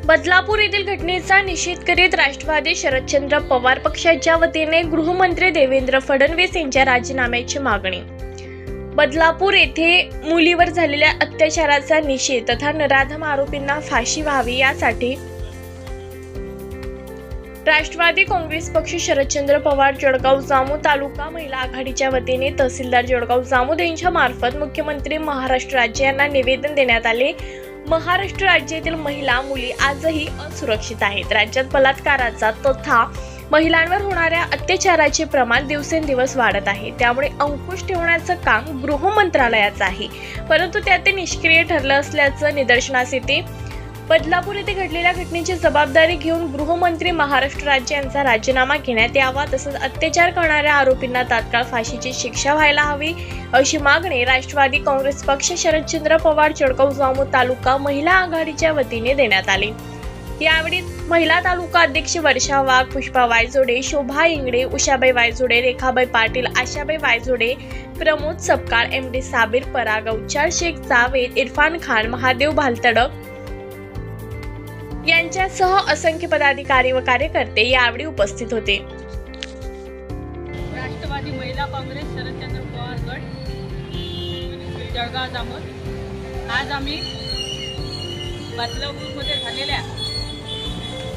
बदलापूर येथील घटनेचा निषेध करीत राष्ट्रवादी शरदचंद्र पवार पक्षाच्या वतीने गृहमंत्री देवेंद्र फडणवीस यांच्या राजीनाम्याची मागणी। बदलापूर येथे मुलीवर झालेल्या अत्याचाराचा निषेध तथा नराधम आरोपींना फाशी व्हावी यासाठी राष्ट्रवादी काँग्रेस पक्ष शरदचंद्र पवार जळगाव जामोद तालुका महिला आघाडीच्या वतीने तहसीलदार जळगाव जामोद यांच्या मार्फत मुख्यमंत्री महाराष्ट्र राज्य यांना निवेदन देण्यात आले। महाराष्ट्र राज्यातील महिला मुली आजही असुरक्षित आहेत। राज्यात बलात्काराचा तथा महिलांवर होणाऱ्या अत्याचाराचे प्रमाण दिवसेंदिवस वाढत आहे। त्यामुळे अंकुश ठेवण्याचं काम गृह मंत्रालयाचं आहे, परंतु त्यात ते निष्क्रिय ठरलं असल्याचं निदर्शनास येते। बदलापूर येथे घडलेल्या घटनेची जबाबदारी घेऊन गृहमंत्री महाराष्ट्र राज्य यांचा राजीनामा घेण्यात यावा, तसंच अत्याचार करणाऱ्या आरोपींना तात्काळ फाशीची शिक्षा व्हायला हवी अशी मागणी राष्ट्रवादी काँग्रेस पक्ष शरदचंद्र पवार जळगाव जामोद तालुका महिला आघाडीच्या वतीने देण्यात आली। यावेळी महिला तालुका अध्यक्ष वर्षा वाघ, पुष्पा वायजोडे, शोभा इंगडे, उषाबाई वायजोडे, रेखाबाई पाटील, आशाबाई वायजोडे, प्रमोद सपकाळ, एमडी साबिर, पराग उच्चार, शेख जावेद, इरफान खान, महादेव भालतड यांच्यासह असंख्य पदाधिकारी व कार्यकर्ते यावेळी उपस्थित होते। राष्ट्रवादी महिला काँग्रेस शरदचंद्र पवार गट जळगाव जामोद आज आम्ही बदलापूरमध्ये झालेल्या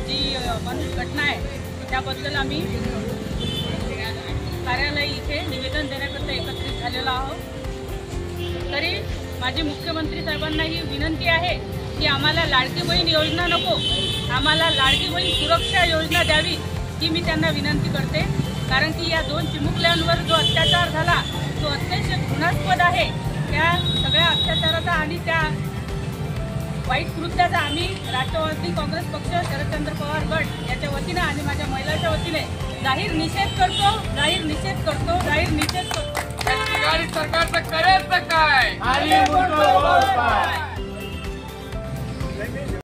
जी घटना आहे त्याबद्दल आम्ही कार्यालय इथे निवेदन देण्याकरता एकत्रित झालेलो आहोत। तरी माझी मुख्यमंत्री साहेबांना ही विनंती आहे की आम्हाला लाडकी बहीण योजना नको, आम्हाला लाडकी बहीण सुरक्षा योजना द्यावी ही मी त्यांना विनंती करते। कारण की या दोन चिमुकल्यांवर जो अत्याचार झाला तो अतिशय घृणास्पद आहे। त्या सगळ्या अत्याचाराचा आणि त्या वाईट कृत्याचा आम्ही राष्ट्रवादी काँग्रेस पक्ष शरदचंद्र पवार गट याच्या वतीने आणि माझ्या महिलांच्या वतीने जाहीर निषेध करतो। सरकारचं करायचं काय?